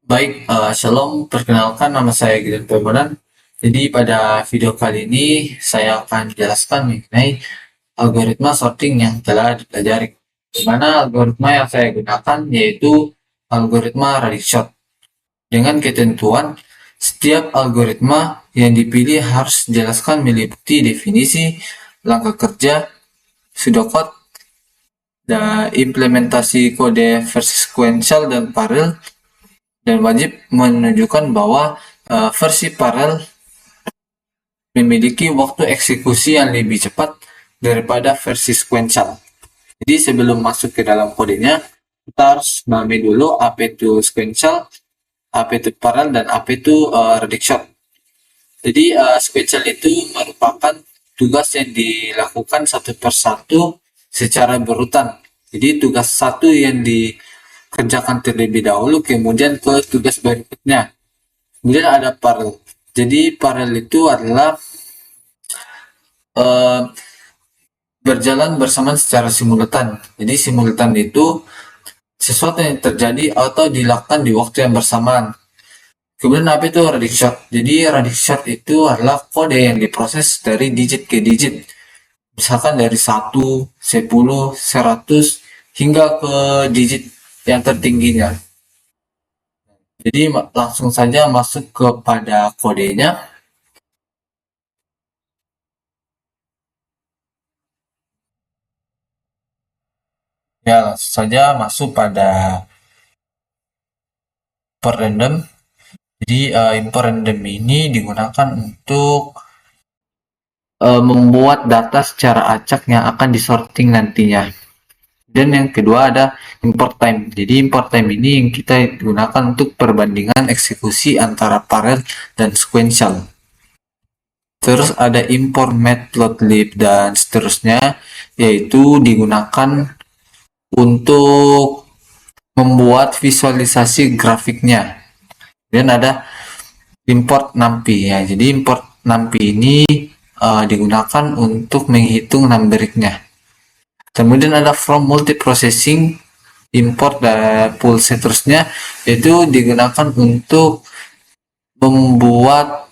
Baik, Shalom. Perkenalkan nama saya Gideon Pembonan. Jadi pada video kali ini saya akan jelaskan mengenai algoritma sorting yang telah dipelajari. Di mana algoritma yang saya gunakan yaitu algoritma Radix-Short. Dengan ketentuan, setiap algoritma yang dipilih harus dijelaskan meliputi definisi, langkah kerja, pseudocode, dan implementasi kode versi sequential dan parallel, dan wajib menunjukkan bahwa versi paralel memiliki waktu eksekusi yang lebih cepat daripada versi sequential. Jadi sebelum masuk ke dalam kodenya, kita harus memahami dulu apa itu sequential, apa itu parallel, dan apa itu Radix-Short. Jadi sequential itu merupakan tugas yang dilakukan satu persatu secara berurutan. Jadi tugas satu yang dikerjakan terlebih dahulu, kemudian ke tugas berikutnya. Kemudian ada parallel. Jadi parallel itu adalah eh, berjalan bersamaan secara simultan. Jadi simultan itu sesuatu yang terjadi atau dilakukan di waktu yang bersamaan. Kemudian apa itu Radix-Short? Jadi Radix-Short itu adalah kode yang diproses dari digit ke digit. Misalkan dari 1, 10, 100 hingga ke digit yang tertingginya. Jadi langsung saja masuk kepada kodenya. Ya, langsung saja masuk pada import random. Jadi import random ini digunakan untuk membuat data secara acak yang akan disorting nantinya. Dan yang kedua ada import time. Jadi import time ini yang kita gunakan untuk perbandingan eksekusi antara parallel dan sequential. Terus ada import matplotlib dan seterusnya, yaitu digunakan untuk membuat visualisasi grafiknya. Dan ada import numpy ya. Jadi import numpy ini digunakan untuk menghitung numbericnya. Kemudian ada from multiprocessing, import dan pool seterusnya, itu digunakan untuk membuat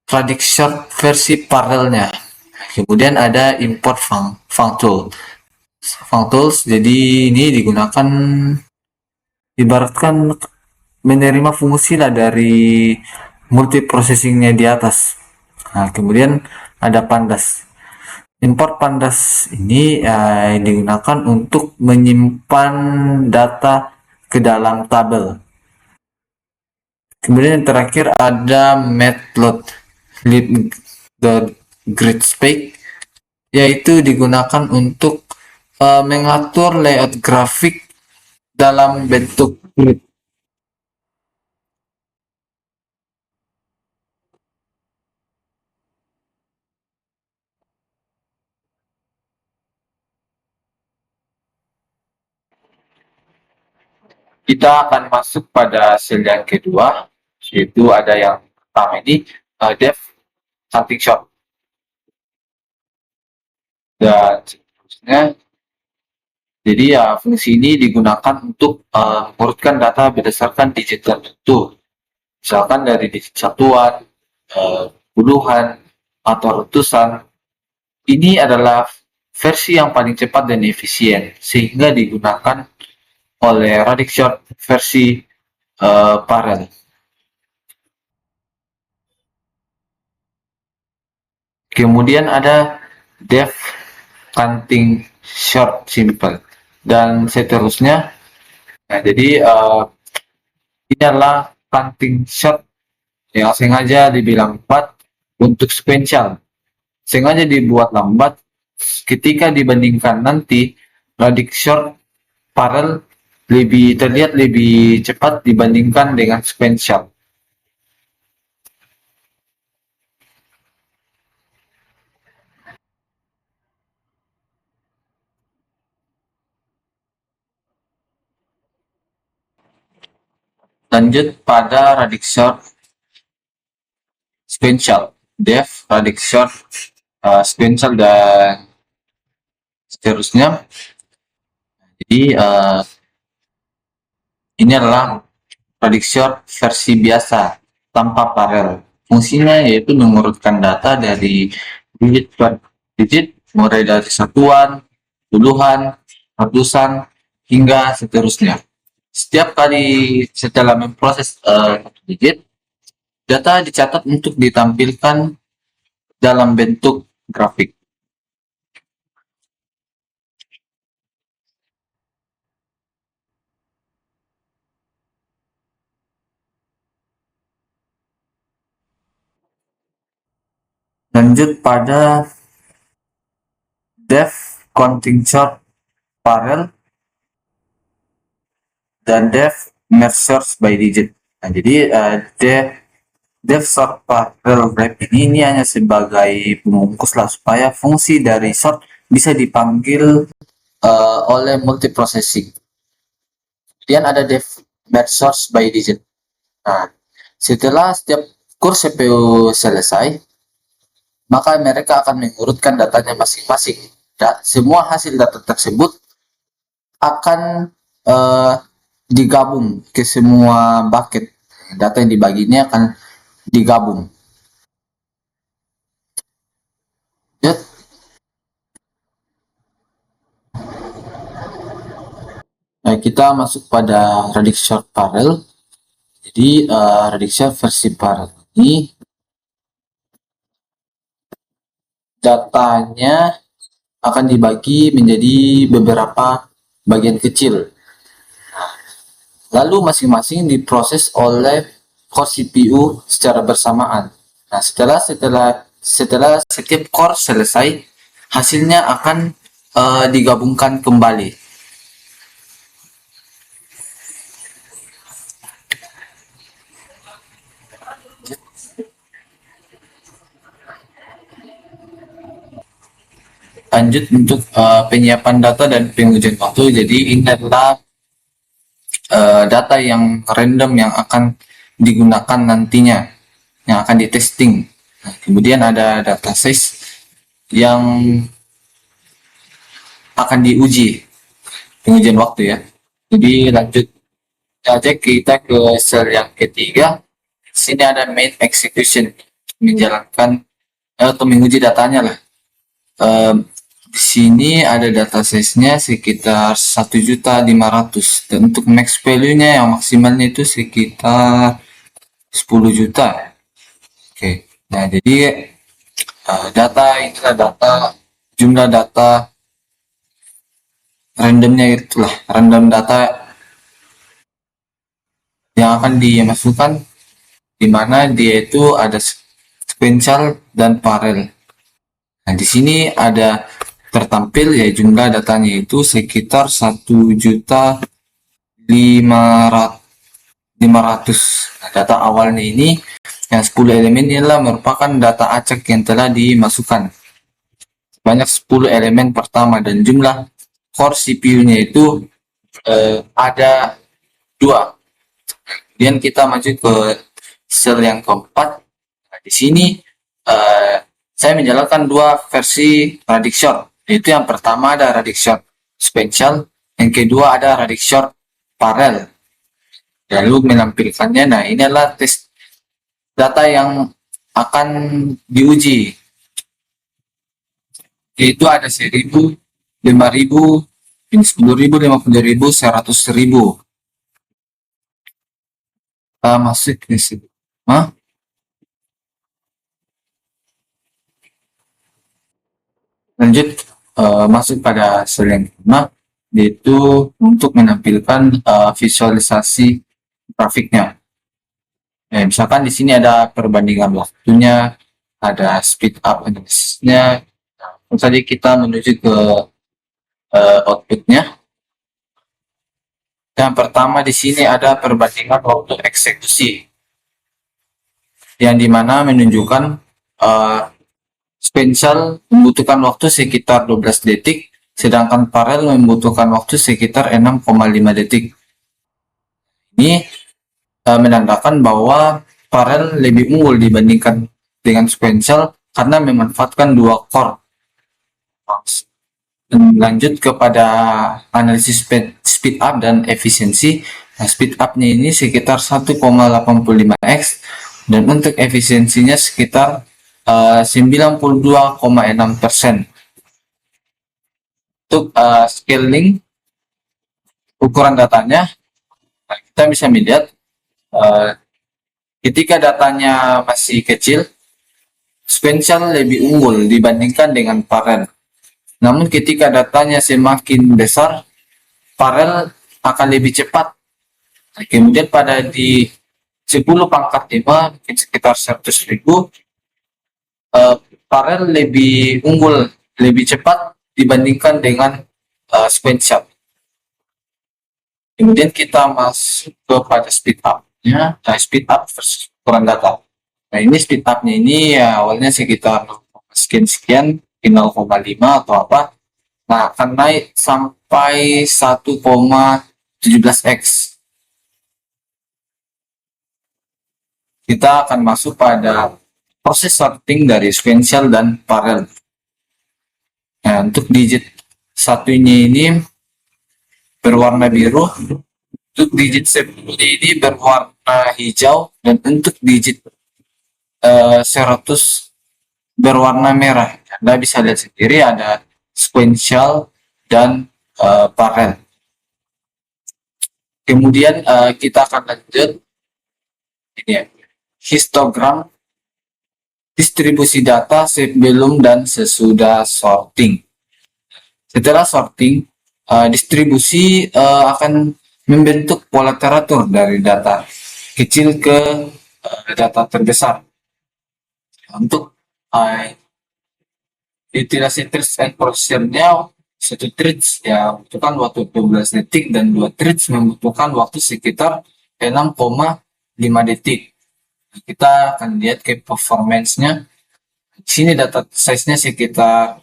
Radix-Short versi paralelnya. Kemudian ada import functools. Jadi ini digunakan ibaratkan menerima fungsi lah dari multiprocessingnya di atas. Nah, kemudian ada pandas. Import pandas ini digunakan untuk menyimpan data ke dalam tabel. Kemudian yang terakhir ada matplotlib.gridspec, yaitu digunakan untuk mengatur layout grafik dalam bentuk grid. Kita akan masuk pada sel yang kedua, yaitu ada yang pertama ini depth something short, dan seterusnya. Jadi ya fungsi ini digunakan untuk mengurutkan data berdasarkan digit tertentu, misalkan dari digit satuan, puluhan, atau ratusan. Ini adalah versi yang paling cepat dan efisien, sehingga digunakan oleh Radix-Short versi parallel. Kemudian ada depth counting short simple dan seterusnya. Nah, jadi ini adalah counting short yang sengaja dibilang lambat untuk sequential. Sengaja dibuat lambat ketika dibandingkan nanti Radix-Short parallel lebih terlihat lebih cepat dibandingkan dengan sequential. Lanjut pada Radix-Short sequential, depth, Radix-Short sequential, dan seterusnya. Jadi ini adalah Radixor versi biasa tanpa paralel. Fungsinya yaitu mengurutkan data dari digit per digit, mulai dari satuan, puluhan, ratusan, hingga seterusnya. Setiap kali setelah memproses satu digit, data dicatat untuk ditampilkan dalam bentuk grafik. Lanjut pada depth counting chart parallel dan depth measures by digit. Nah, jadi depth sort parallel graph ini hanya sebagai pembungkus lah supaya fungsi dari sort bisa dipanggil oleh multiprocessing. Kemudian ada depth measures by digit. Nah, setelah setiap kurs CPU selesai, maka mereka akan mengurutkan datanya masing-masing. Semua hasil data tersebut akan digabung ke semua bucket. Data yang dibagi ini akan digabung. Ya, nah, kita masuk pada Radixor Parallel. Jadi Radixor versi Parallel ini datanya akan dibagi menjadi beberapa bagian kecil. Lalu masing-masing diproses oleh core CPU secara bersamaan. Nah, setelah setiap core selesai, hasilnya akan digabungkan kembali. Lanjut untuk penyiapan data dan pengujian waktu. Jadi ini adalah data yang random yang akan digunakan nantinya, yang akan ditesting. Nah, kemudian ada data size yang akan diuji pengujian waktu ya. Jadi lanjut aja kita ke sel yang ketiga. Sini ada main execution, menjalankan atau menguji datanya lah. Di sini ada data size-nya sekitar 1.500.000 dan untuk max value-nya yang maksimalnya itu sekitar 10 juta. Oke, nah jadi data ini adalah data, jumlah data randomnya itulah, random data yang akan dimasukkan, di mana dia itu ada sequential dan parallel. Nah, di sini ada tertampil ya jumlah datanya itu sekitar 1.500.000. Nah, data awalnya ini yang 10 elemen inilah merupakan data acak yang telah dimasukkan. Banyak 10 elemen pertama dan jumlah core CPU-nya itu ada 2. Kemudian kita maju ke sel yang keempat. Nah, di sini saya menjalankan 2 versi Radixor. Itu yang pertama ada Radixor Sequential, yang kedua ada Radixor Parallel. Lalu menampilkannya, nah ini adalah tes data yang akan diuji. Yaitu ada 1.000, 5.000, 10.000, 50.000, 100.000. Kita masuk ke sini. Lanjut masuk pada sel yang kelima, yaitu untuk menampilkan visualisasi grafiknya. Misalkan di sini ada perbandingan waktunya, ada speed up analysisnya. Nah, tadi kita menuju ke outputnya. Yang pertama di sini ada perbandingan waktu eksekusi, yang dimana menunjukkan sequential membutuhkan waktu sekitar 12 detik, sedangkan parallel membutuhkan waktu sekitar 6,5 detik. Ini menandakan bahwa parallel lebih unggul dibandingkan dengan sequential karena memanfaatkan 2 core. Lanjut kepada analisis speed up dan efisiensi. Nah, speed up-nya ini sekitar 1,85x dan untuk efisiensinya sekitar 92,6%. Untuk scaling ukuran datanya, nah, kita bisa melihat uh, ketika datanya masih kecil, sequential lebih unggul dibandingkan dengan parallel. Namun ketika datanya semakin besar, parallel akan lebih cepat. Kemudian pada di 10 pangkat 5, mungkin sekitar 100.000, parallel lebih unggul, lebih cepat dibandingkan dengan sequential. Kemudian kita masuk kepada speed up-nya. Nah, speed up versus ukuran data. Nah, ini speed up-nya ini ya awalnya sekitar sekian-sekian, 0,5 atau apa. Nah, akan naik sampai 1,17x. Kita akan masuk pada proses sorting dari sequential dan parallel. Nah, untuk digit satunya ini berwarna biru, untuk digit 10 ini berwarna hijau, dan untuk digit 100 berwarna merah. Anda bisa lihat sendiri ada sequential dan parallel. Kemudian kita akan lanjut ini ya, histogram distribusi data sebelum dan sesudah sorting. Setelah sorting, distribusi akan membentuk pola teratur dari data kecil ke data terbesar. Untuk utility treats and procedure-nya, satu treats ya membutuhkan waktu 12 detik dan 2 treats membutuhkan waktu sekitar 6,5 detik. Kita akan lihat ke performance-nya. Di sini data size-nya sekitar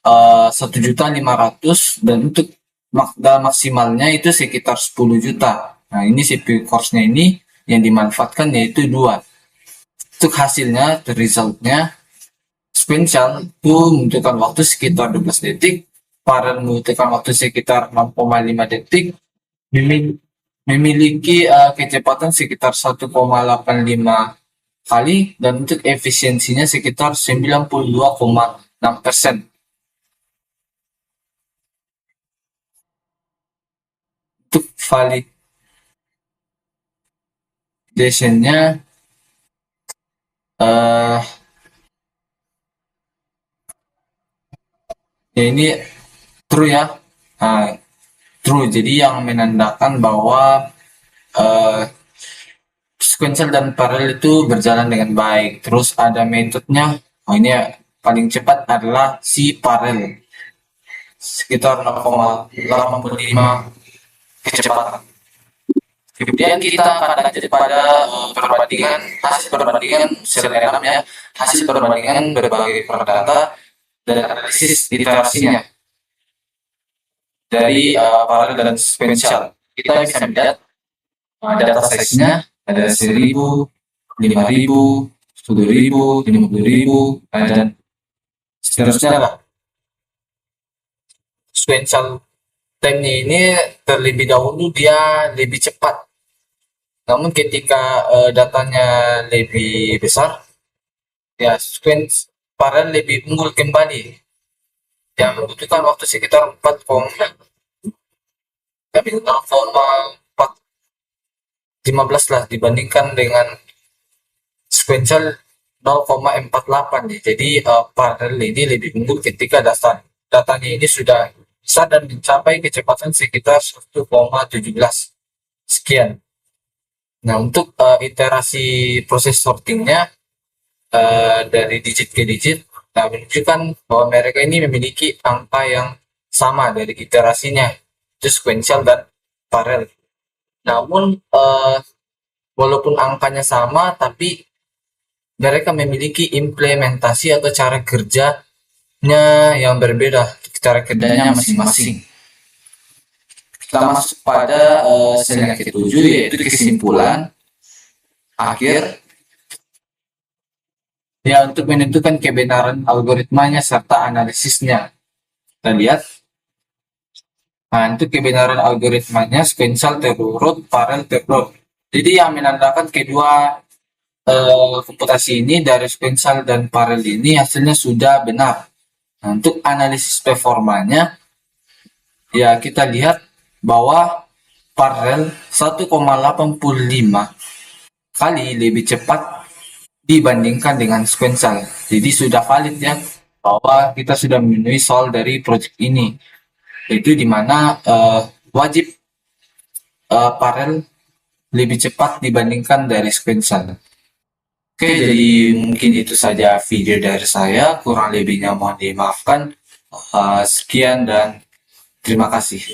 1.500.000 dan untuk maksimalnya itu sekitar 10 juta. Nah, ini CPU course-nya ini yang dimanfaatkan yaitu 2. Untuk hasilnya, result-nya, sequential itu membutuhkan waktu sekitar 12 detik, parallel membutuhkan waktu sekitar 6,5 detik, memiliki kecepatan sekitar 1,85 kali, dan untuk efisiensinya sekitar 92,6%. Untuk validation-nya ya ini true ya. True, jadi yang menandakan bahwa sequential dan parallel itu berjalan dengan baik. Terus ada metodenya. Oh, ini ya, paling cepat adalah si parallel, sekitar 0,85 kecepatan. Kemudian kita akan lanjut pada hasil perbandingan sel enam ya, hasil perbandingan berbagai perdata dan analisis iterasinya dari parallel dan sequential. Kita bisa melihat data size-nya ada 1.000, 5.000, 10.000, 50.000, dan seterusnya lah. Sequential time-nya ini terlebih dahulu dia lebih cepat. Namun ketika datanya lebih besar, ya sequence parallel lebih unggul kembali. Yang membutuhkan waktu sekitar 4,15 lah dibandingkan dengan sequential 0,48. Jadi parallel ini lebih unggul ketika datanya ini sudah besar dan mencapai kecepatan sekitar 1,17 sekian. Nah, untuk iterasi proses sortingnya dari digit ke digit, nah, menunjukkan bahwa mereka ini memiliki angka yang sama dari iterasinya, itu sequential dan parallel. Namun walaupun angkanya sama, tapi mereka memiliki implementasi atau cara kerjanya yang berbeda, cara kerjanya masing-masing. Kita masuk pada sel yang ketujuh, yaitu kesimpulan akhir ya untuk menentukan kebenaran algoritmanya serta analisisnya. Kita lihat. Nah, itu kebenaran algoritmanya sequential terurut, parallel terurut. Jadi yang menandakan kedua komputasi ini dari sequential dan parallel ini hasilnya sudah benar. Nah, untuk analisis performanya, ya kita lihat bahwa parallel 1,85 kali lebih cepat dibandingkan dengan sequential. Jadi sudah valid ya bahwa kita sudah memenuhi soal dari project ini, yaitu dimana wajib parallel lebih cepat dibandingkan dari sequential. Oke, jadi mungkin itu saja video dari saya. Kurang lebihnya mohon dimaafkan. Sekian dan terima kasih.